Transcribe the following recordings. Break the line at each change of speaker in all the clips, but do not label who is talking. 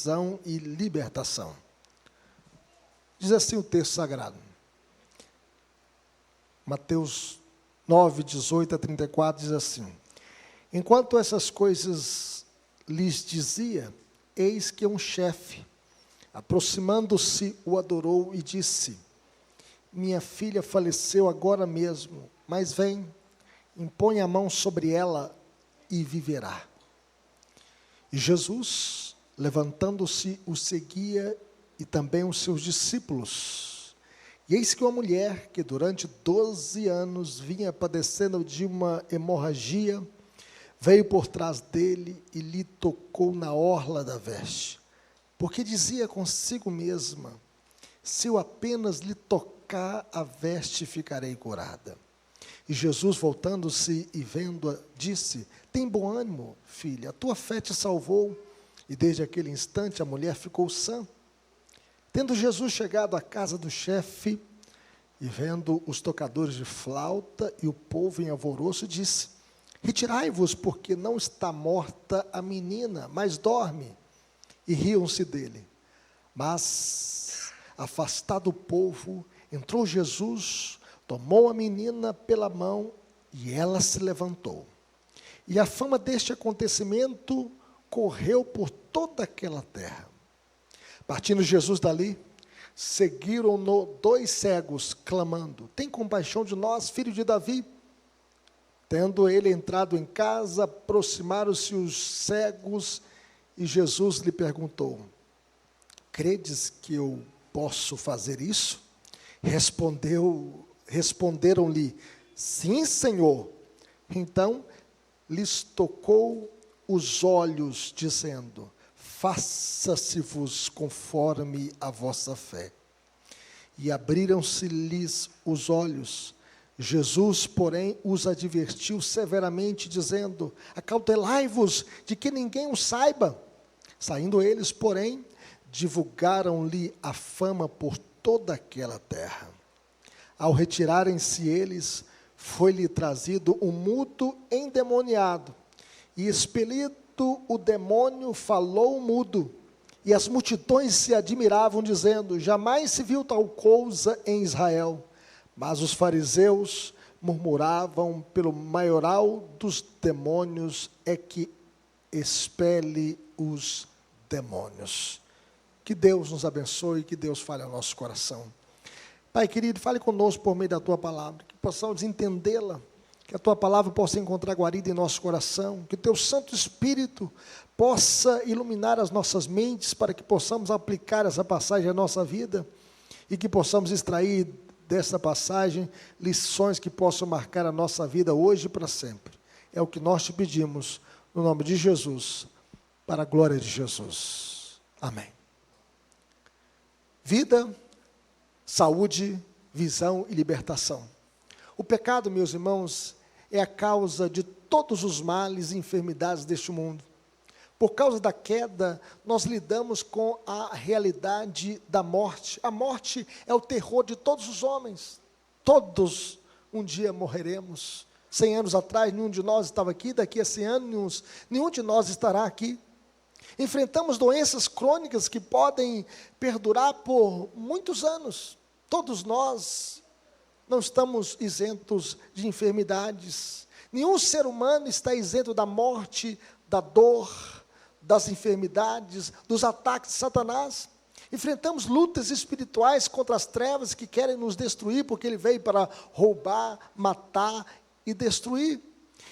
visão e libertação. Diz assim o texto sagrado. Mateus 9, 18 a 34 diz assim: Enquanto essas coisas lhes dizia, eis que um chefe, aproximando-se, o adorou e disse: Minha filha faleceu agora mesmo, mas vem, impõe a mão sobre ela e viverá. E Jesus, levantando-se, o seguia, e também os seus discípulos. E eis que uma mulher, que durante 12 anos vinha padecendo de uma hemorragia, veio por trás dele e lhe tocou na orla da veste, porque dizia consigo mesma: se eu apenas lhe tocar a veste, ficarei curada. E Jesus, voltando-se e vendo-a, disse: tem bom ânimo, filha, a tua fé te salvou. E desde aquele instante a mulher ficou sã. Tendo Jesus chegado à casa do chefe, e vendo os tocadores de flauta e o povo em alvoroço, disse: retirai-vos, porque não está morta a menina, mas dorme. E riam-se dele. Mas, afastado o povo, entrou Jesus, tomou a menina pela mão, e ela se levantou. E a fama deste acontecimento correu por toda aquela terra. Partindo Jesus dali, seguiram-no 2 cegos, clamando: tem compaixão de nós, filho de Davi. Tendo ele entrado em casa, aproximaram-se os cegos, e Jesus lhe perguntou: credes que eu posso fazer isso? Responderam-lhe: sim, Senhor. Então lhes tocou os olhos, dizendo: faça-se-vos conforme a vossa fé. E abriram-se-lhes os olhos. Jesus, porém, os advertiu severamente, dizendo: acautelai-vos de que ninguém o saiba. Saindo eles, porém, divulgaram-lhe a fama por toda aquela terra. Ao retirarem-se eles, foi-lhe trazido um mudo endemoniado, e expelido o demônio, falou mudo, e as multidões se admiravam, dizendo: jamais se viu tal coisa em Israel. Mas os fariseus murmuravam: pelo maioral dos demônios é que expele os demônios. Que Deus nos abençoe, que Deus fale ao nosso coração. Pai querido, fale conosco por meio da Tua palavra, que possamos entendê-la, que a Tua palavra possa encontrar guarida em nosso coração, que Teu Santo Espírito possa iluminar as nossas mentes, para que possamos aplicar essa passagem à nossa vida, e que possamos extrair dessa passagem lições que possam marcar a nossa vida hoje e para sempre. É o que nós te pedimos, no nome de Jesus, para a glória de Jesus. Amém. Vida, saúde, visão e libertação. O pecado, meus irmãos, é a causa de todos os males e enfermidades deste mundo. Por causa da queda, nós lidamos com a realidade da morte. A morte é o terror de todos os homens. Todos um dia morreremos. 100 anos atrás, nenhum de nós estava aqui. Daqui a 100 anos, nenhum de nós estará aqui. Enfrentamos doenças crônicas que podem perdurar por muitos anos. Todos nós não estamos isentos de enfermidades. Nenhum ser humano está isento da morte, da dor, das enfermidades, dos ataques de Satanás. Enfrentamos lutas espirituais contra as trevas que querem nos destruir, porque ele veio para roubar, matar e destruir.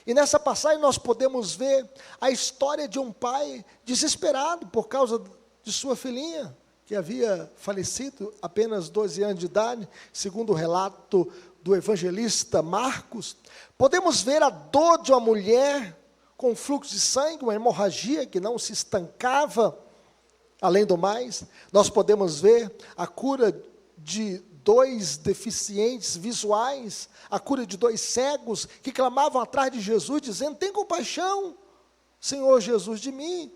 E nessa passagem nós podemos ver a história de um pai desesperado por causa de sua filhinha, que havia falecido apenas 12 anos de idade, segundo o relato do evangelista Marcos. Podemos ver a dor de uma mulher com fluxo de sangue, uma hemorragia que não se estancava. Além do mais, nós podemos ver a cura de 2 deficientes visuais, a cura de 2 cegos que clamavam atrás de Jesus, dizendo: tem compaixão, Senhor Jesus, de mim,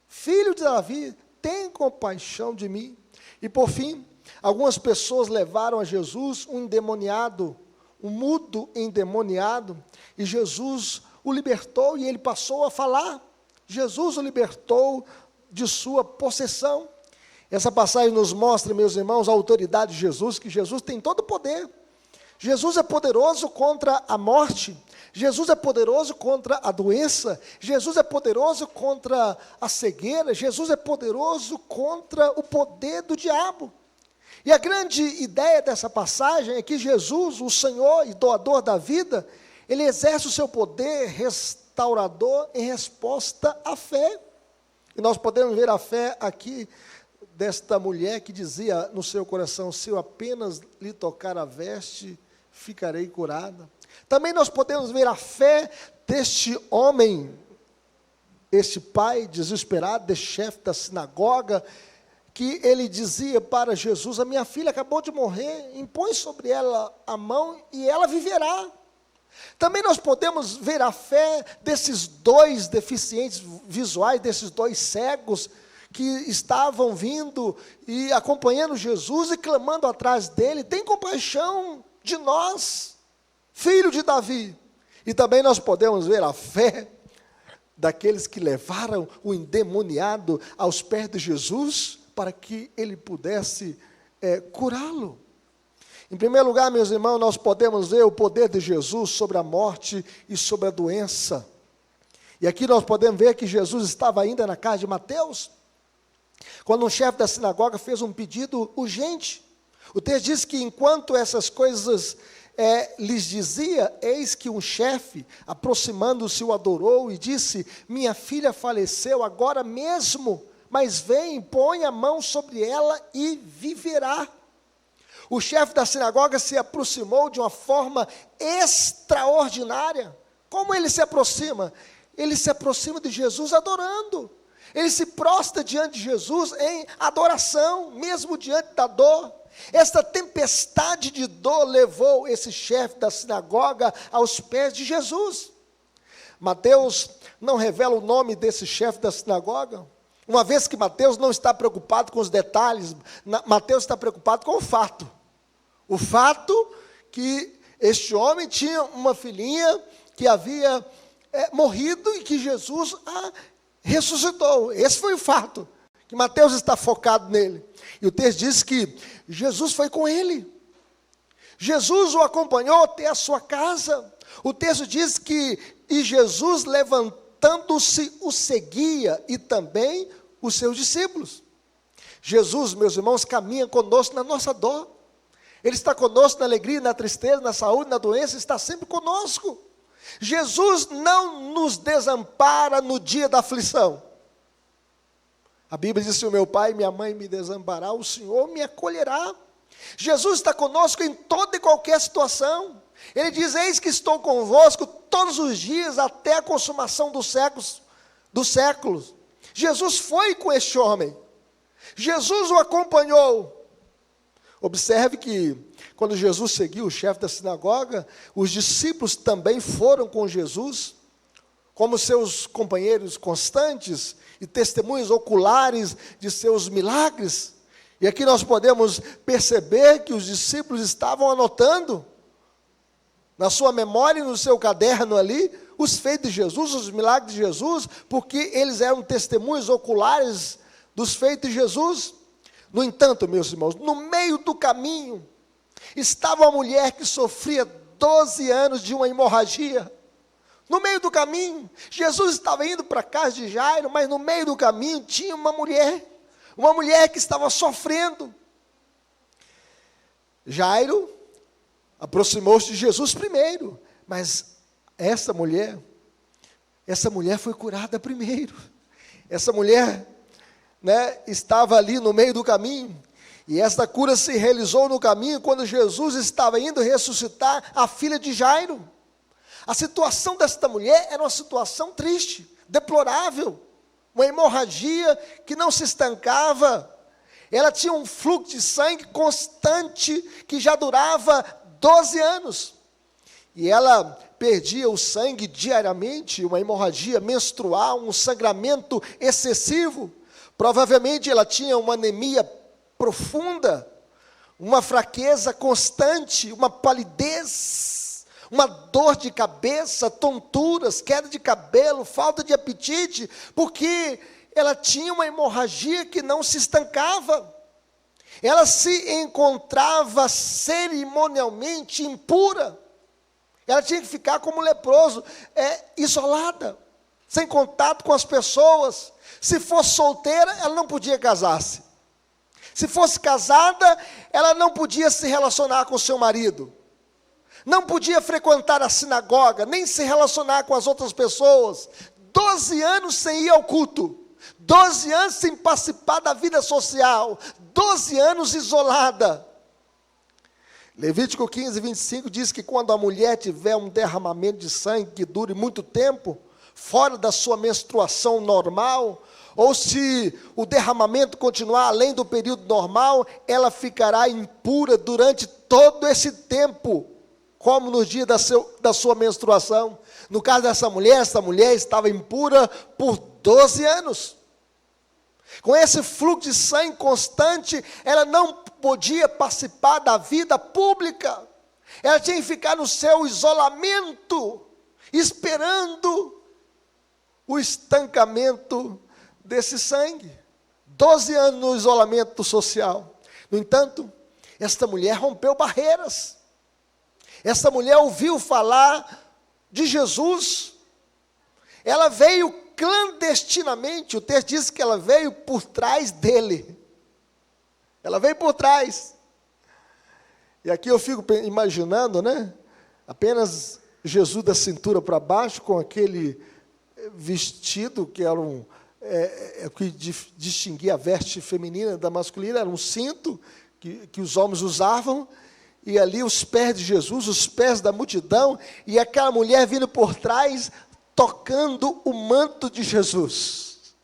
filho de Davi, tem compaixão de mim. E por fim, algumas pessoas levaram a Jesus um endemoniado, um mudo endemoniado, e Jesus o libertou e ele passou a falar. Jesus o libertou de sua possessão. Essa passagem nos mostra, meus irmãos, a autoridade de Jesus, que Jesus tem todo o poder. Jesus é poderoso contra a morte, Jesus é poderoso contra a doença, Jesus é poderoso contra a cegueira, Jesus é poderoso contra o poder do diabo. E a grande ideia dessa passagem é que Jesus, o Senhor e doador da vida, Ele exerce o seu poder restaurador em resposta à fé. E nós podemos ver a fé aqui desta mulher que dizia no seu coração: se eu apenas lhe tocar a veste, ficarei curada. Também nós podemos ver a fé deste homem, este pai desesperado, deste chefe da sinagoga, que ele dizia para Jesus: a minha filha acabou de morrer, impõe sobre ela a mão e ela viverá. Também nós podemos ver a fé desses dois deficientes visuais, desses dois cegos, que estavam vindo e acompanhando Jesus e clamando atrás dele: tem compaixão de nós, filho de Davi. E também nós podemos ver a fé daqueles que levaram o endemoniado aos pés de Jesus, para que ele pudesse curá-lo. Em primeiro lugar, meus irmãos, nós podemos ver o poder de Jesus sobre a morte e sobre a doença. E aqui nós podemos ver que Jesus estava ainda na casa de Mateus, quando um chefe da sinagoga fez um pedido urgente. O texto diz que enquanto essas coisas lhes dizia, eis que um chefe, aproximando-se, o adorou e disse: minha filha faleceu agora mesmo, mas vem, põe a mão sobre ela e viverá. O chefe da sinagoga se aproximou de uma forma extraordinária. Como ele se aproxima? Ele se aproxima de Jesus adorando. Ele se prostra diante de Jesus em adoração, mesmo diante da dor. Esta tempestade de dor levou esse chefe da sinagoga aos pés de Jesus. Mateus não revela o nome desse chefe da sinagoga, uma vez que Mateus não está preocupado com os detalhes. Mateus está preocupado com o fato. O fato que este homem tinha uma filhinha que havia morrido e que Jesus a ressuscitou. Esse foi o fato, que Mateus está focado nele. E o texto diz que Jesus foi com ele. Jesus o acompanhou até a sua casa. O texto diz que e Jesus, levantando-se, o seguia, e também os seus discípulos. Jesus, meus irmãos, caminha conosco na nossa dor. Ele está conosco na alegria, na tristeza, na saúde, na doença, está sempre conosco. Jesus não nos desampara no dia da aflição. A Bíblia diz: se o meu pai e minha mãe me desamparar, o Senhor me acolherá. Jesus está conosco em toda e qualquer situação. Ele diz: eis que estou convosco todos os dias, até a consumação dos séculos. Jesus foi com este homem. Jesus o acompanhou. Observe que, quando Jesus seguiu o chefe da sinagoga, os discípulos também foram com Jesus, como seus companheiros constantes e testemunhos oculares de seus milagres. E aqui nós podemos perceber que os discípulos estavam anotando, na sua memória e no seu caderno ali, os feitos de Jesus, os milagres de Jesus, porque eles eram testemunhos oculares dos feitos de Jesus. No entanto, meus irmãos, no meio do caminho, estava uma mulher que sofria 12 anos de uma hemorragia. No meio do caminho, Jesus estava indo para a casa de Jairo, mas no meio do caminho tinha uma mulher que estava sofrendo. Jairo aproximou-se de Jesus primeiro, mas essa mulher foi curada primeiro. Essa mulher, estava ali no meio do caminho, e esta cura se realizou no caminho, quando Jesus estava indo ressuscitar a filha de Jairo. A situação desta mulher era uma situação triste, deplorável, uma hemorragia que não se estancava. Ela tinha um fluxo de sangue constante, que já durava 12 anos, e ela perdia o sangue diariamente, uma hemorragia menstrual, um sangramento excessivo. Provavelmente ela tinha uma anemia profunda, uma fraqueza constante, uma palidez, uma dor de cabeça, tonturas, queda de cabelo, falta de apetite, porque ela tinha uma hemorragia que não se estancava. Ela se encontrava cerimonialmente impura. Ela tinha que ficar como leproso, isolada, sem contato com as pessoas. Se fosse solteira, ela não podia casar-se. Se fosse casada, ela não podia se relacionar com seu marido. Não podia frequentar a sinagoga, nem se relacionar com as outras pessoas. 12 anos sem ir ao culto. 12 anos sem participar da vida social. 12 anos isolada. Levítico 15, 25 diz que quando a mulher tiver um derramamento de sangue que dure muito tempo, fora da sua menstruação normal, ou se o derramamento continuar além do período normal, ela ficará impura durante todo esse tempo, como no dia da sua menstruação. No caso dessa mulher, essa mulher estava impura por 12 anos. Com esse fluxo de sangue constante, ela não podia participar da vida pública. Ela tinha que ficar no seu isolamento, esperando o estancamento desse sangue. 12 anos no isolamento social. No entanto, esta mulher rompeu barreiras. Esta mulher ouviu falar de Jesus. Ela veio clandestinamente. O texto diz que ela veio por trás dele. Ela veio por trás. E aqui eu fico imaginando, né? Apenas Jesus da cintura para baixo, com aquele vestido que era que distinguia a veste feminina da masculina, era um cinto que os homens usavam, e ali os pés de Jesus, os pés da multidão, e aquela mulher vindo por trás, tocando o manto de Jesus.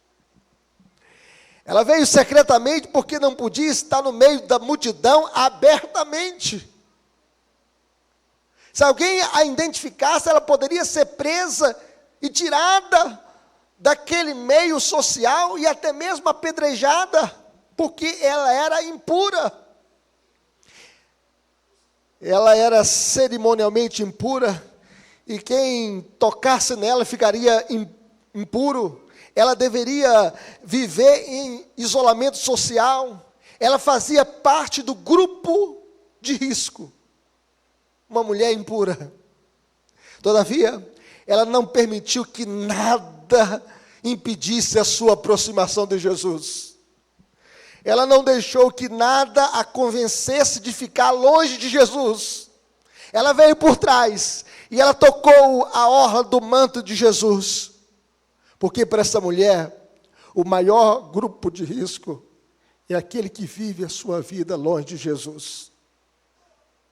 Ela veio secretamente porque não podia estar no meio da multidão abertamente. Se alguém a identificasse, ela poderia ser presa e tirada daquele meio social e até mesmo apedrejada, porque ela era impura. Ela era cerimonialmente impura, e quem tocasse nela ficaria impuro. Ela deveria viver em isolamento social. Ela fazia parte do grupo de risco. Uma mulher impura. Todavia, ela não permitiu que nada impedisse a sua aproximação de Jesus. Ela não deixou que nada a convencesse de ficar longe de Jesus. Ela veio por trás e ela tocou a orla do manto de Jesus. Porque para essa mulher, o maior grupo de risco é aquele que vive a sua vida longe de Jesus.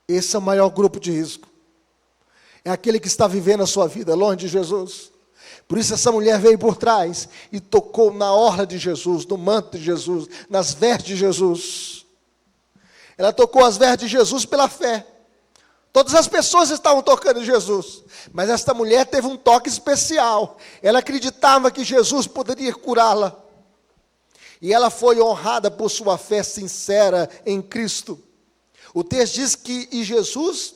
Esse é o maior grupo de risco. É aquele que está vivendo a sua vida longe de Jesus. Por isso essa mulher veio por trás e tocou na orla de Jesus, no manto de Jesus, nas vestes de Jesus. Ela tocou as vestes de Jesus pela fé. Todas as pessoas estavam tocando em Jesus, mas esta mulher teve um toque especial. Ela acreditava que Jesus poderia curá-la. E ela foi honrada por sua fé sincera em Cristo. O texto diz que e Jesus,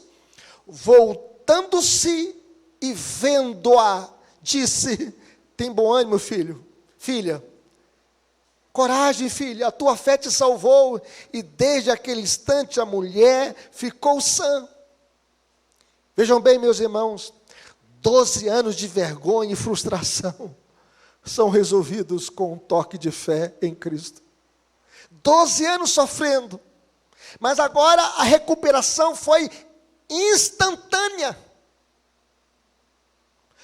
voltando-se e vendo-a, disse: tem bom ânimo, filha. Coragem, filha, a tua fé te salvou. E desde aquele instante a mulher ficou sã. Vejam bem, meus irmãos, 12 anos de vergonha e frustração são resolvidos com um toque de fé em Cristo. 12 anos sofrendo, mas agora a recuperação foi instantânea.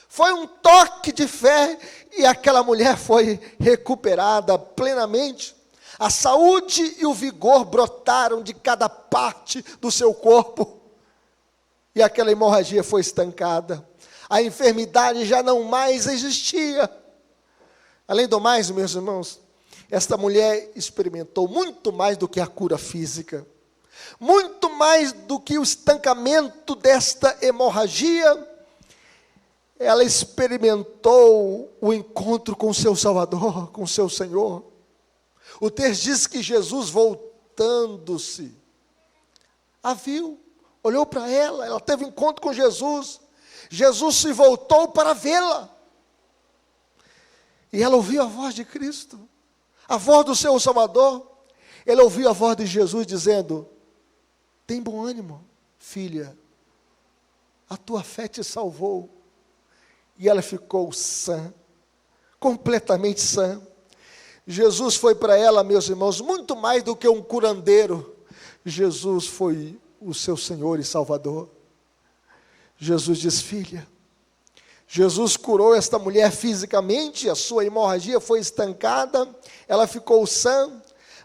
Foi um toque de fé e aquela mulher foi recuperada plenamente. A saúde e o vigor brotaram de cada parte do seu corpo. E aquela hemorragia foi estancada. A enfermidade já não mais existia. Além do mais, meus irmãos, esta mulher experimentou muito mais do que a cura física. Muito mais do que o estancamento desta hemorragia. Ela experimentou o encontro com o seu Salvador, com o seu Senhor. O texto diz que Jesus, voltando-se, a viu. Olhou para ela teve um encontro com Jesus. Jesus se voltou para vê-la. E ela ouviu a voz de Cristo, a voz do seu Salvador. Ela ouviu a voz de Jesus dizendo: tem bom ânimo, filha, a tua fé te salvou. E ela ficou sã, completamente sã. Jesus foi para ela, meus irmãos, muito mais do que um curandeiro. Jesus foi o seu Senhor e Salvador. Jesus diz: filha. Jesus curou esta mulher fisicamente, a sua hemorragia foi estancada, ela ficou sã,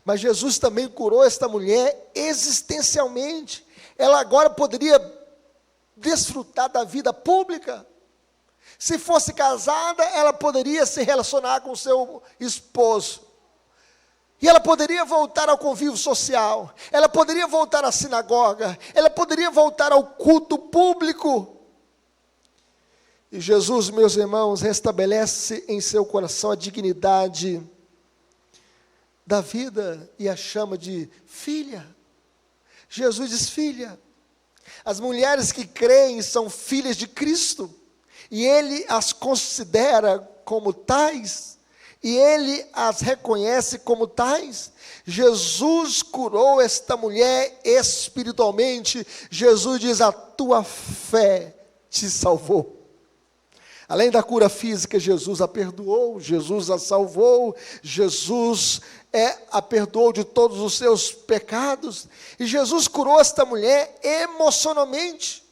mas Jesus também curou esta mulher existencialmente. Ela agora poderia desfrutar da vida pública. Se fosse casada, ela poderia se relacionar com seu esposo. E ela poderia voltar ao convívio social, ela poderia voltar à sinagoga, ela poderia voltar ao culto público. E Jesus, meus irmãos, restabelece em seu coração a dignidade da vida e a chama de filha. Jesus diz: filha. As mulheres que creem são filhas de Cristo, e Ele as considera como tais, e Ele as reconhece como tais. Jesus curou esta mulher espiritualmente. Jesus diz: a tua fé te salvou. Além da cura física, Jesus a perdoou, Jesus a salvou, Jesus a perdoou de todos os seus pecados, e Jesus curou esta mulher emocionalmente.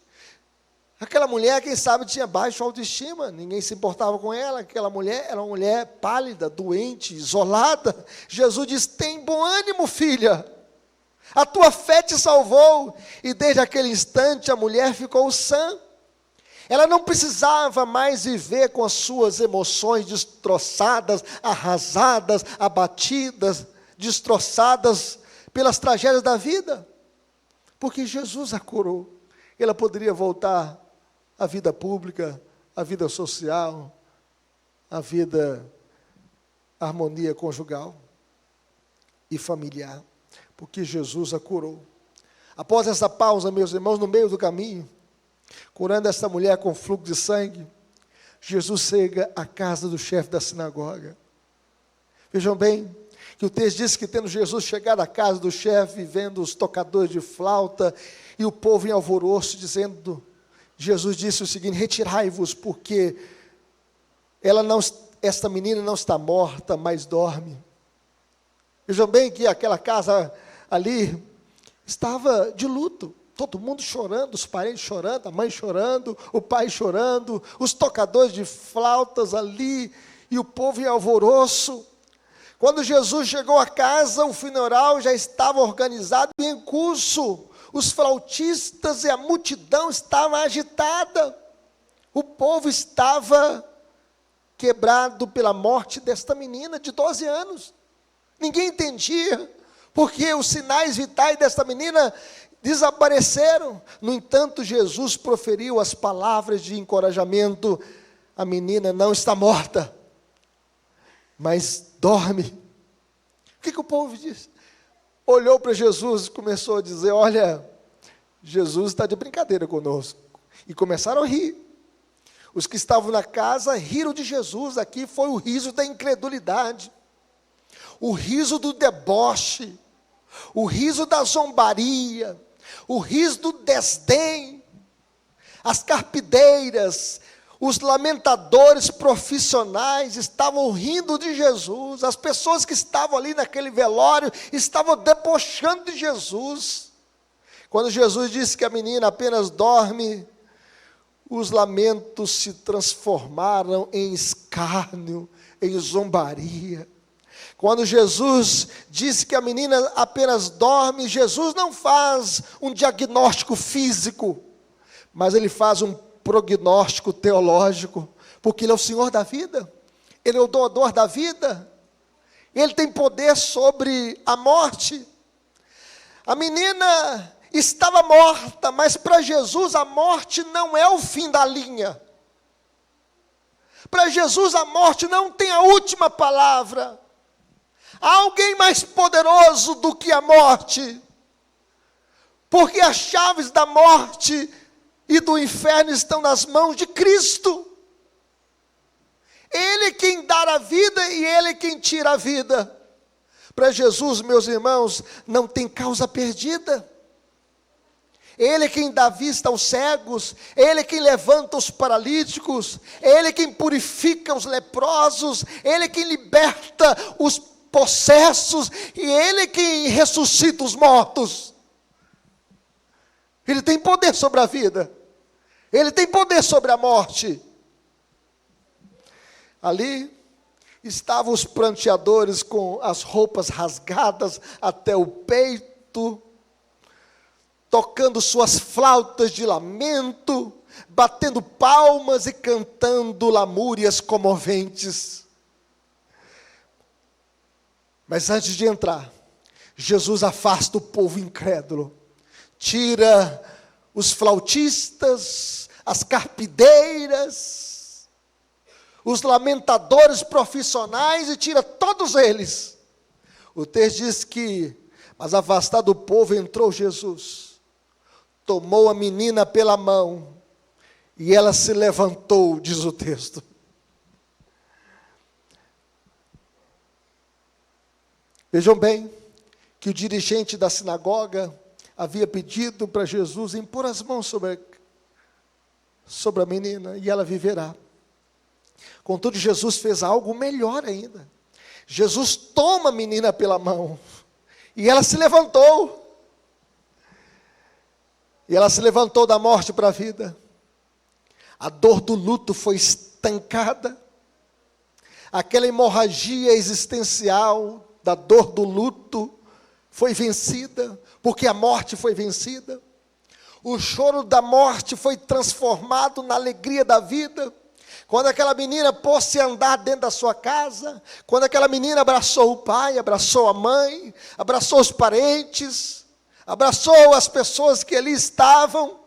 Aquela mulher, quem sabe, tinha baixa autoestima, ninguém se importava com ela, aquela mulher era uma mulher pálida, doente, isolada. Jesus diz: tem bom ânimo, filha, a tua fé te salvou, e desde aquele instante a mulher ficou sã. Ela não precisava mais viver com as suas emoções destroçadas, arrasadas, abatidas, destroçadas pelas tragédias da vida, porque Jesus a curou. Ela poderia voltar à vida pública, à vida social, à vida, à harmonia conjugal e familiar, porque Jesus a curou. Após essa pausa, meus irmãos, no meio do caminho, curando esta mulher com fluxo de sangue, Jesus chega à casa do chefe da sinagoga. Vejam bem, que o texto diz que tendo Jesus chegado à casa do chefe, vendo os tocadores de flauta, e o povo em alvoroço, dizendo, Jesus disse o seguinte: retirai-vos, porque esta menina não está morta, mas dorme. Vejam bem que aquela casa ali estava de luto. Todo mundo chorando, os parentes chorando, a mãe chorando, o pai chorando, os tocadores de flautas ali, e o povo em alvoroço. Quando Jesus chegou à casa, o funeral já estava organizado e em curso. Os flautistas e a multidão estavam agitada. O povo estava quebrado pela morte desta menina de 12 anos. Ninguém entendia, porque os sinais vitais desta menina desapareceram. No entanto, Jesus proferiu as palavras de encorajamento: a menina não está morta, mas dorme. O que o povo disse? Olhou para Jesus e começou a dizer: olha, Jesus está de brincadeira conosco. E começaram a rir. Os que estavam na casa riram de Jesus. Aqui foi o riso da incredulidade, o riso do deboche, o riso da zombaria, o riso do desdém. As carpideiras, os lamentadores profissionais estavam rindo de Jesus. As pessoas que estavam ali naquele velório estavam debochando de Jesus. Quando Jesus disse que a menina apenas dorme, os lamentos se transformaram em escárnio, em zombaria. Quando Jesus disse que a menina apenas dorme, Jesus não faz um diagnóstico físico, mas Ele faz um prognóstico teológico, porque Ele é o Senhor da vida, Ele é o doador da vida, Ele tem poder sobre a morte. A menina estava morta, mas para Jesus a morte não é o fim da linha. Para Jesus a morte não tem a última palavra. Há alguém mais poderoso do que a morte, porque as chaves da morte e do inferno estão nas mãos de Cristo. Ele é quem dá a vida e Ele é quem tira a vida. Para Jesus, meus irmãos, não tem causa perdida. Ele é quem dá vista aos cegos, Ele é quem levanta os paralíticos, Ele é quem purifica os leprosos, Ele é quem liberta os possessos, e Ele é quem ressuscita os mortos. Ele tem poder sobre a vida, Ele tem poder sobre a morte. Ali estavam os pranteadores com as roupas rasgadas até o peito, tocando suas flautas de lamento, batendo palmas e cantando lamúrias comoventes. Mas antes de entrar, Jesus afasta o povo incrédulo, tira os flautistas, as carpideiras, os lamentadores profissionais e tira todos eles. O texto diz que, mas afastado o povo, entrou Jesus, tomou a menina pela mão e ela se levantou, diz o texto. Vejam bem que o dirigente da sinagoga havia pedido para Jesus impor as mãos sobre a menina e ela viverá. Contudo, Jesus fez algo melhor ainda. Jesus toma a menina pela mão e ela se levantou. E ela se levantou da morte para a vida. A dor do luto foi estancada. Aquela hemorragia existencial da dor do luto foi vencida, porque a morte foi vencida. O choro da morte foi transformado na alegria da vida. Quando aquela menina pôs-se a andar dentro da sua casa, quando aquela menina abraçou o pai, abraçou a mãe, abraçou os parentes, abraçou as pessoas que ali estavam,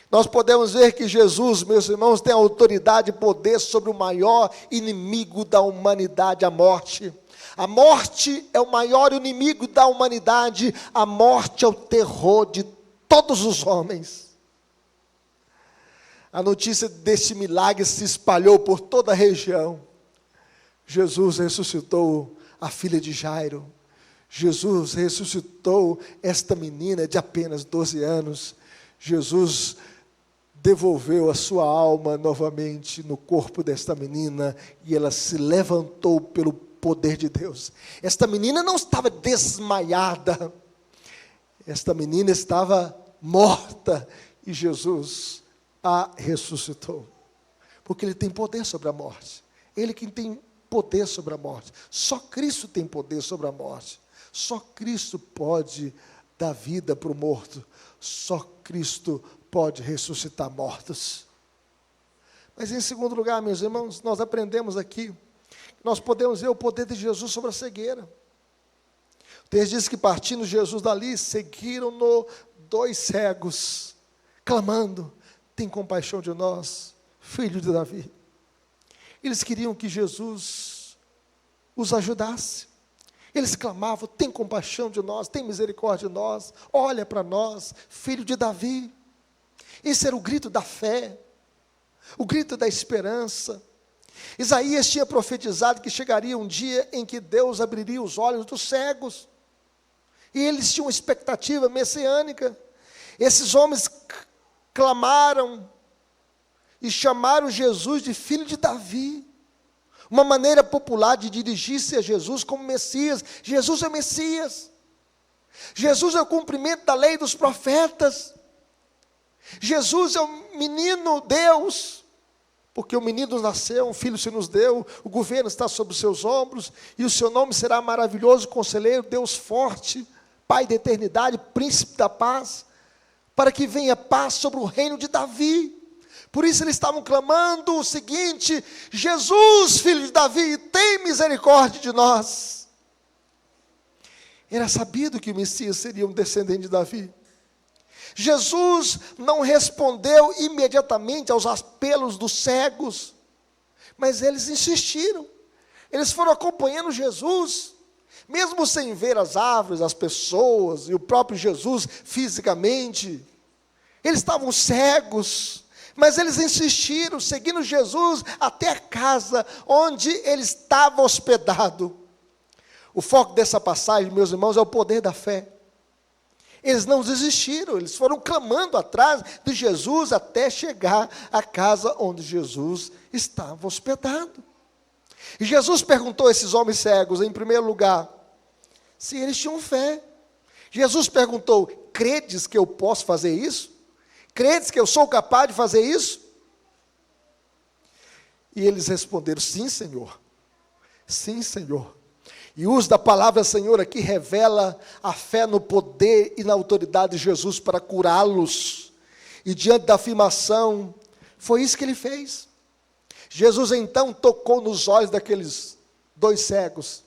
nós podemos ver que Jesus, meus irmãos, tem autoridade e poder sobre o maior inimigo da humanidade, a morte. A morte é o maior inimigo da humanidade, a morte é o terror de todos os homens. A notícia deste milagre se espalhou por toda a região. Jesus ressuscitou a filha de Jairo. Jesus ressuscitou esta menina de apenas 12 anos. Jesus devolveu a sua alma novamente no corpo desta menina e ela se levantou pelo poder de Deus. Esta menina não estava desmaiada. Esta menina estava morta e Jesus a ressuscitou. Porque Ele tem poder sobre a morte. Ele quem tem poder sobre a morte. Só Cristo tem poder sobre a morte. Só Cristo pode dar vida para o morto. Só Cristo pode ressuscitar mortos. Mas em segundo lugar, meus irmãos, nós aprendemos aqui, nós podemos ver o poder de Jesus sobre a cegueira. O texto diz que partindo Jesus dali, seguiram-no 2 cegos, clamando, tem compaixão de nós, filho de Davi. Eles queriam que Jesus os ajudasse. Eles clamavam, tem compaixão de nós, tem misericórdia de nós, olha para nós, filho de Davi. Esse era o grito da fé, o grito da esperança. Isaías tinha profetizado que chegaria um dia em que Deus abriria os olhos dos cegos. E eles tinham uma expectativa messiânica. Esses homens clamaram e chamaram Jesus de filho de Davi. Uma maneira popular de dirigir-se a Jesus como Messias. Jesus é Messias. Jesus é o cumprimento da lei dos profetas. Jesus é o menino Deus. Porque o menino nasceu, um filho se nos deu, o governo está sobre os seus ombros, e o seu nome será maravilhoso, conselheiro, Deus forte, Pai da eternidade, príncipe da paz, para que venha paz sobre o reino de Davi. Por isso eles estavam clamando o seguinte: Jesus, filho de Davi, tem misericórdia de nós. Era sabido que o Messias seria um descendente de Davi. Jesus não respondeu imediatamente aos apelos dos cegos, mas eles insistiram. Eles foram acompanhando Jesus, mesmo sem ver as árvores, as pessoas e o próprio Jesus fisicamente. Eles estavam cegos, Mas eles insistiram, seguindo Jesus até a casa onde ele estava hospedado. O foco dessa passagem, meus irmãos, é o poder da fé. Eles não desistiram, eles foram clamando atrás de Jesus até chegar à casa onde Jesus estava hospedado. E Jesus perguntou a esses homens cegos, em primeiro lugar, se eles tinham fé. Jesus perguntou: credes que eu posso fazer isso? Credes que eu sou capaz de fazer isso? E eles responderam: sim, Senhor. Sim, Senhor. E o uso da palavra Senhor aqui revela a fé no poder e na autoridade de Jesus para curá-los. E diante da afirmação, foi isso que ele fez. Jesus então tocou nos olhos daqueles dois cegos,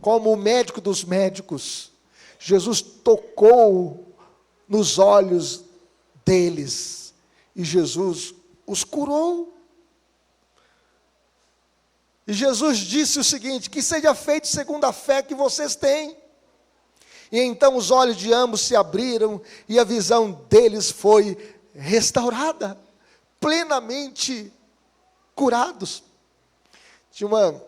como o médico dos médicos. Jesus tocou nos olhos deles, e Jesus os curou. E Jesus disse o seguinte: que seja feito segundo a fé que vocês têm. E então os olhos de ambos se abriram, e a visão deles foi restaurada, plenamente curados. Tinha uma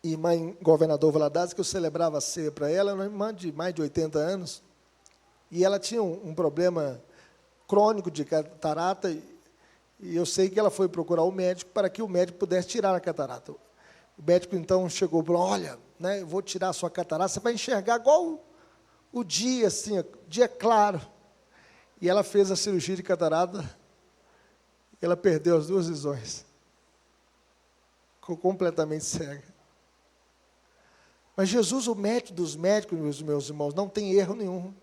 irmã em Governador Valadares, que eu celebrava a ceia para ela, uma irmã de mais de 80 anos, e ela tinha um problema crônico de catarata, e eu sei que ela foi procurar o médico para que o médico pudesse tirar a catarata. O médico então chegou e falou: olha, né, eu vou tirar a sua catarata, você vai enxergar igual o dia, assim, o dia claro. E ela fez a cirurgia de catarata, e ela perdeu as duas visões. Ficou completamente cega. Mas Jesus, o médico dos médicos, meus irmãos, não tem erro nenhum.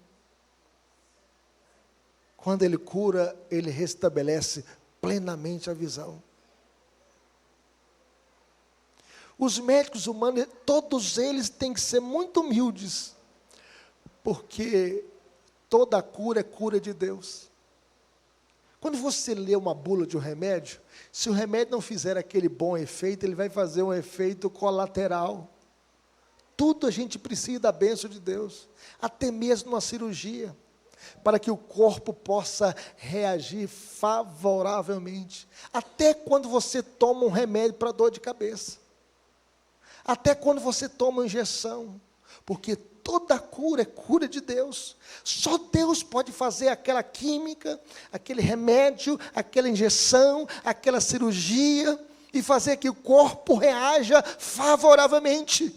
Quando Ele cura, Ele restabelece plenamente a visão. Os médicos humanos, todos eles têm que ser muito humildes, porque toda cura é cura de Deus. Quando você lê uma bula de um remédio, se o remédio não fizer aquele bom efeito, ele vai fazer um efeito colateral. Tudo a gente precisa da bênção de Deus, até mesmo uma cirurgia, para que o corpo possa reagir favoravelmente. Até quando você toma um remédio para dor de cabeça, até quando você toma uma injeção, porque toda cura é cura de Deus. Só Deus pode fazer aquela química, aquele remédio, aquela injeção, aquela cirurgia, e fazer que o corpo reaja favoravelmente.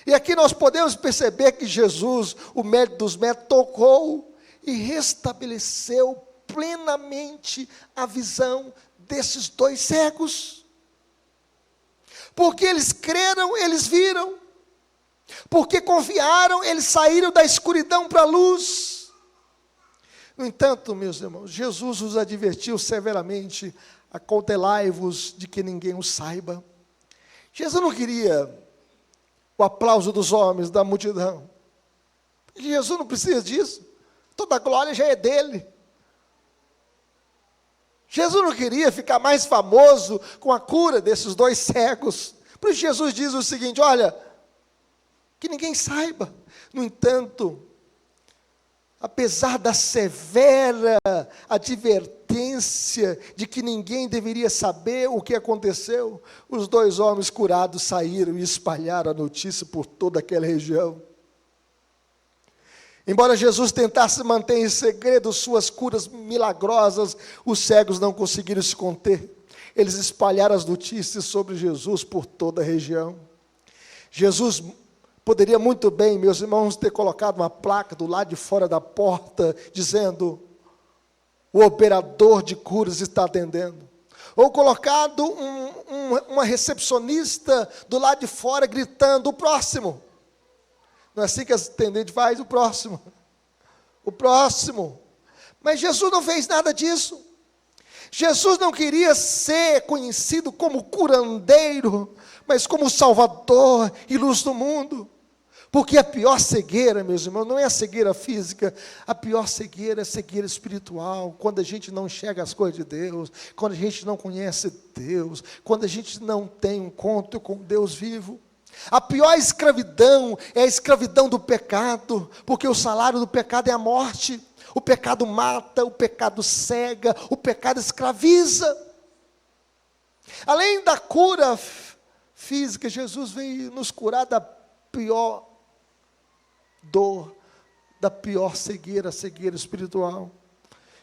E aqui nós podemos perceber que Jesus, o médico dos médicos, tocou e restabeleceu plenamente a visão desses dois cegos. Porque eles creram, eles viram. Porque confiaram, eles saíram da escuridão para a luz. No entanto, meus irmãos, Jesus os advertiu severamente: acautelai-vos de que ninguém o saiba. Jesus não queria o aplauso dos homens, da multidão. Jesus não precisa disso. Toda a glória já é dele. Jesus não queria ficar mais famoso com a cura desses dois cegos. Por isso Jesus diz o seguinte: olha, que ninguém saiba. No entanto, apesar da severa advertência de que ninguém deveria saber o que aconteceu, os dois homens curados saíram e espalharam a notícia por toda aquela região. Embora Jesus tentasse manter em segredo suas curas milagrosas, os cegos não conseguiram se conter. Eles espalharam as notícias sobre Jesus por toda a região. Jesus poderia muito bem, meus irmãos, ter colocado uma placa do lado de fora da porta, dizendo: o operador de curas está atendendo. Ou colocado uma recepcionista do lado de fora, gritando: o próximo. Não é assim que as atendentes fazem? O próximo. O próximo. Mas Jesus não fez nada disso. Jesus não queria ser conhecido como curandeiro, mas como Salvador e luz do mundo. Porque a pior cegueira, meus irmãos, não é a cegueira física, a pior cegueira é a cegueira espiritual, quando a gente não enxerga as coisas de Deus, quando a gente não conhece Deus, quando a gente não tem um encontro com Deus vivo. A pior escravidão é a escravidão do pecado, porque o salário do pecado é a morte. O pecado mata, o pecado cega, o pecado escraviza. Além da cura física, Jesus veio nos curar da pior dor, da pior cegueira, a cegueira espiritual.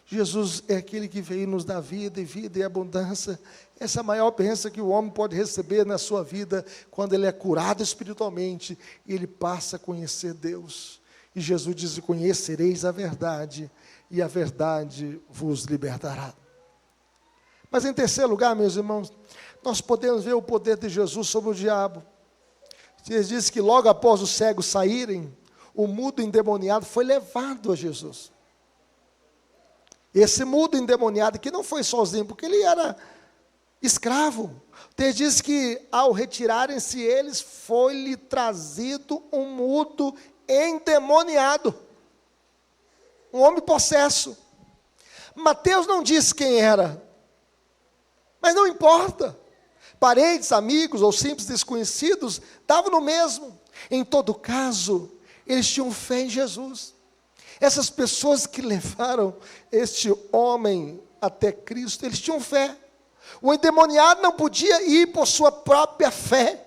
Jesus é aquele que veio nos dar vida e abundância. Essa é a maior bênção que o homem pode receber na sua vida, quando ele é curado espiritualmente e ele passa a conhecer Deus. E Jesus diz: conhecereis a verdade, e a verdade vos libertará. Mas em terceiro lugar, meus irmãos, nós podemos ver o poder de Jesus sobre o diabo. Ele diz que logo após os cegos saírem, o mudo endemoniado foi levado a Jesus. Esse mudo endemoniado, que não foi sozinho, porque ele era escravo. Ele diz que ao retirarem-se eles, foi-lhe trazido um mudo endemoniado. Um homem possesso. Mateus não diz quem era, mas não importa. Parentes, amigos ou simples desconhecidos, davam no mesmo. Em todo caso, eles tinham fé em Jesus. Essas pessoas que levaram este homem até Cristo, eles tinham fé. O endemoniado não podia ir por sua própria fé.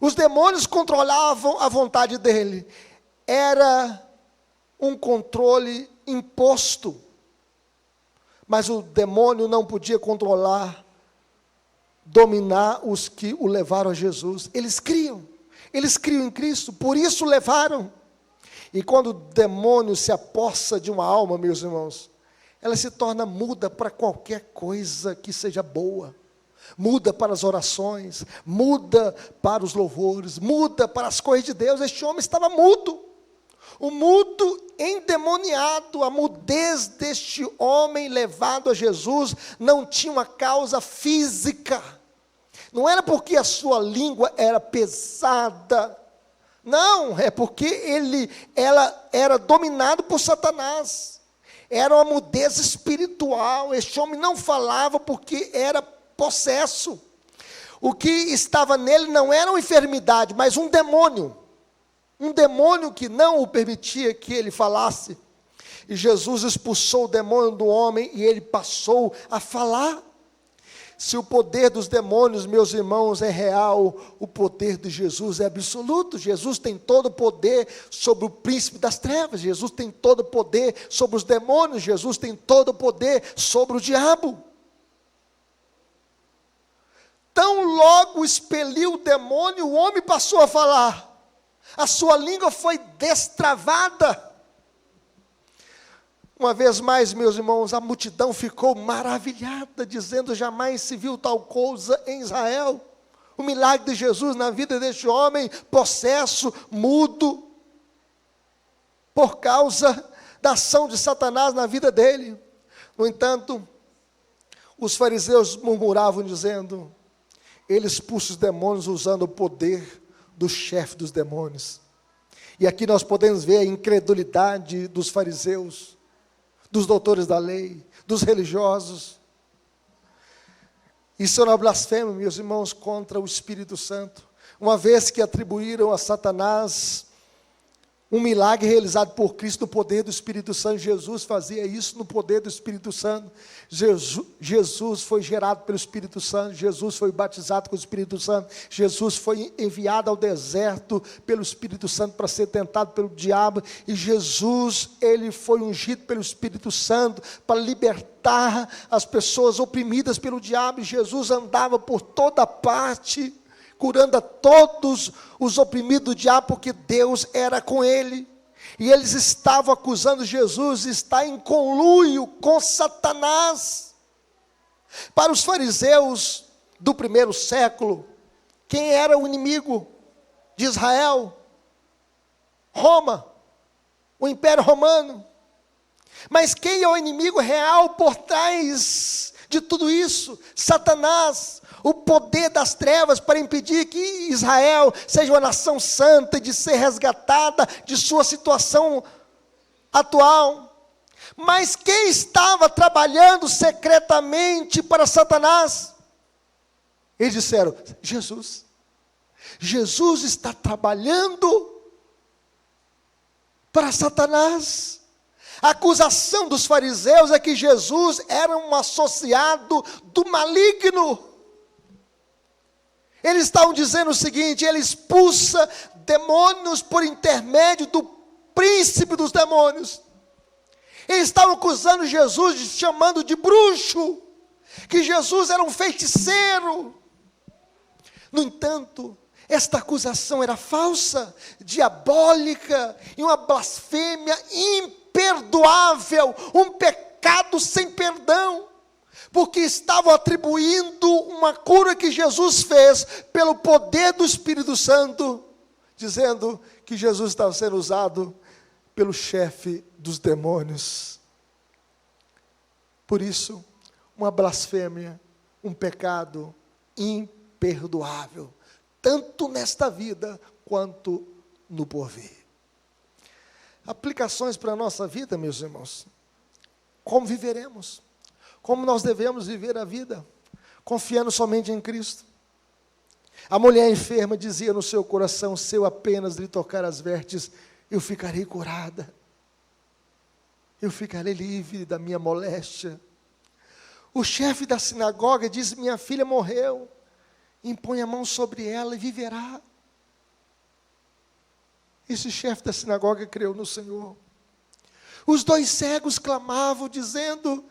Os demônios controlavam a vontade dele. Era um controle imposto. Mas o demônio não podia controlar, dominar os que o levaram a Jesus. Eles criam em Cristo, por isso levaram. E quando o demônio se apossa de uma alma, meus irmãos, ela se torna muda para qualquer coisa que seja boa. Muda para as orações, muda para os louvores, muda para as coisas de Deus. Este homem estava mudo. O mudo endemoniado, a mudez deste homem levado a Jesus não tinha uma causa física. Não era porque a sua língua era pesada. Não, é porque ela era dominado por Satanás. Era uma mudez espiritual. Este homem não falava porque era possesso. O que estava nele não era uma enfermidade, mas um demônio. Um demônio que não o permitia que ele falasse. E Jesus expulsou o demônio do homem e ele passou a falar. Se o poder dos demônios, meus irmãos, é real, o poder de Jesus é absoluto. Jesus tem todo o poder sobre o príncipe das trevas. Jesus tem todo o poder sobre os demônios. Jesus tem todo o poder sobre o diabo. Tão logo expeliu o demônio, o homem passou a falar. A sua língua foi destravada. Uma vez mais, meus irmãos, a multidão ficou maravilhada, dizendo: jamais se viu tal coisa em Israel. O milagre de Jesus na vida deste homem, possesso, mudo, por causa da ação de Satanás na vida dele. No entanto, os fariseus murmuravam, dizendo: ele expulsa os demônios usando o poder do chefe dos demônios. E aqui nós podemos ver a incredulidade dos fariseus, dos doutores da lei, dos religiosos. Isso era uma blasfêmia, meus irmãos, contra o Espírito Santo. Uma vez que atribuíram a Satanás um milagre realizado por Cristo no poder do Espírito Santo, Jesus fazia isso no poder do Espírito Santo. Jesus foi gerado pelo Espírito Santo, Jesus foi batizado com o Espírito Santo, Jesus foi enviado ao deserto pelo Espírito Santo para ser tentado pelo diabo, e Jesus, ele foi ungido pelo Espírito Santo para libertar as pessoas oprimidas pelo diabo. E Jesus andava por toda parte, curando a todos os oprimidos do diabo, porque Deus era com ele. E eles estavam acusando Jesus de estar em conluio com Satanás. Para os fariseus do primeiro século, quem era o inimigo de Israel? Roma, o Império Romano. Mas quem é o inimigo real por trás de tudo isso? Satanás. O poder das trevas para impedir que Israel seja uma nação santa, de ser resgatada de sua situação atual. Mas quem estava trabalhando secretamente para Satanás? Eles disseram: Jesus. Jesus está trabalhando para Satanás. A acusação dos fariseus é que Jesus era um associado do maligno. Eles estavam dizendo o seguinte: ele expulsa demônios por intermédio do príncipe dos demônios. Eles estavam acusando Jesus, chamando de bruxo, que Jesus era um feiticeiro. No entanto, esta acusação era falsa, diabólica e uma blasfêmia imperdoável, um pecado sem perdão, porque estavam atribuindo uma cura que Jesus fez pelo poder do Espírito Santo, dizendo que Jesus estava sendo usado pelo chefe dos demônios. Por isso, uma blasfêmia, um pecado imperdoável, tanto nesta vida quanto no porvir. Aplicações para a nossa vida, meus irmãos. Como viveremos? Como nós devemos viver a vida? Confiando somente em Cristo. A mulher enferma dizia no seu coração: se eu apenas lhe tocar as vestes, eu ficarei curada. Eu ficarei livre da minha moléstia. O chefe da sinagoga disse: minha filha morreu. Impõe a mão sobre ela e viverá. Esse chefe da sinagoga creu no Senhor. Os dois cegos clamavam, dizendo: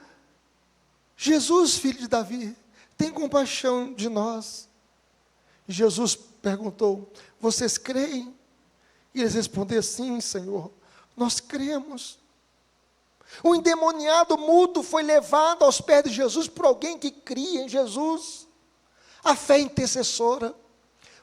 Jesus, filho de Davi, tem compaixão de nós. E Jesus perguntou: vocês creem? E eles responderam: sim, Senhor, nós cremos. O endemoniado mudo foi levado aos pés de Jesus por alguém que cria em Jesus. A fé intercessora.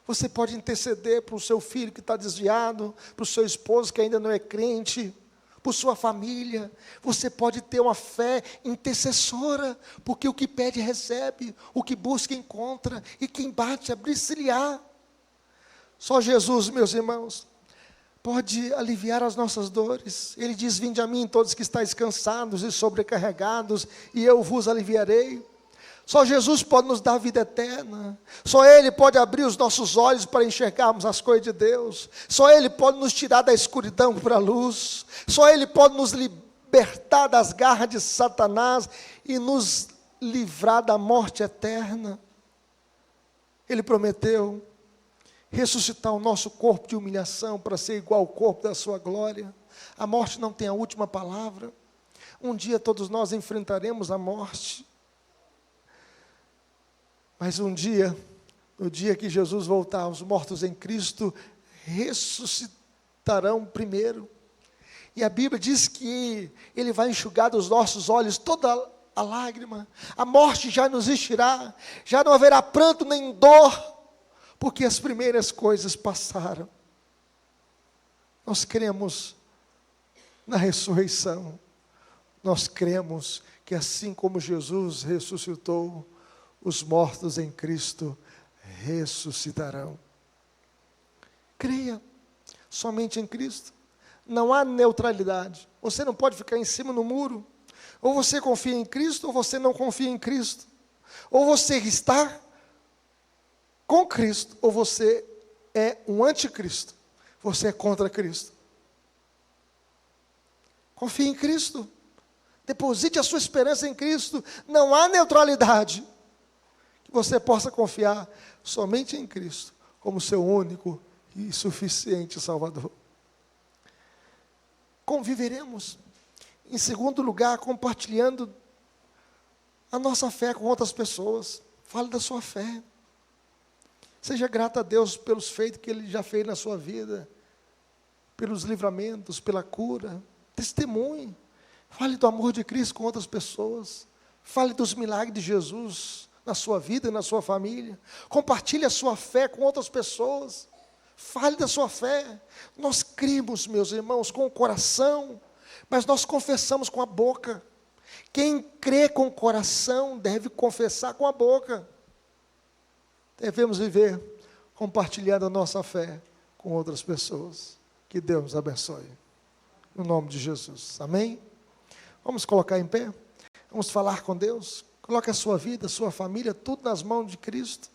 Você pode interceder para o seu filho que está desviado, para o seu esposo que ainda não é crente, por sua família. Você pode ter uma fé intercessora, porque o que pede recebe, o que busca encontra, e quem bate abre-se-lhe-á. Só Jesus, meus irmãos, pode aliviar as nossas dores. Ele diz: vinde a mim todos que estáis cansados e sobrecarregados, e eu vos aliviarei. Só Jesus pode nos dar vida eterna. Só Ele pode abrir os nossos olhos para enxergarmos as coisas de Deus. Só Ele pode nos tirar da escuridão para a luz. Só Ele pode nos libertar das garras de Satanás e nos livrar da morte eterna. Ele prometeu ressuscitar o nosso corpo de humilhação para ser igual ao corpo da sua glória. A morte não tem a última palavra. Um dia todos nós enfrentaremos a morte. Mas um dia, no dia que Jesus voltar, os mortos em Cristo ressuscitarão primeiro. E a Bíblia diz que Ele vai enxugar dos nossos olhos toda a lágrima. A morte já não existirá, já não haverá pranto nem dor, porque as primeiras coisas passaram. Nós cremos na ressurreição. Nós cremos que assim como Jesus ressuscitou, os mortos em Cristo ressuscitarão. Creia somente em Cristo. Não há neutralidade. Você não pode ficar em cima no muro. Ou você confia em Cristo, ou você não confia em Cristo. Ou você está com Cristo, ou você é um anticristo. Você é contra Cristo. Confie em Cristo. Deposite a sua esperança em Cristo. Não há neutralidade. Você possa confiar somente em Cristo, como seu único e suficiente Salvador. Conviveremos, em segundo lugar, compartilhando a nossa fé com outras pessoas. Fale da sua fé. Seja grato a Deus pelos feitos que Ele já fez na sua vida, pelos livramentos, pela cura. Testemunhe. Fale do amor de Cristo com outras pessoas. Fale dos milagres de Jesus na sua vida e na sua família. Compartilhe a sua fé com outras pessoas. Fale da sua fé. Nós cremos, meus irmãos, com o coração, mas nós confessamos com a boca. Quem crê com o coração deve confessar com a boca. Devemos viver compartilhando a nossa fé com outras pessoas. Que Deus nos abençoe. No nome de Jesus. Amém? Vamos colocar em pé? Vamos falar com Deus? Coloque a sua vida, a sua família, tudo nas mãos de Cristo.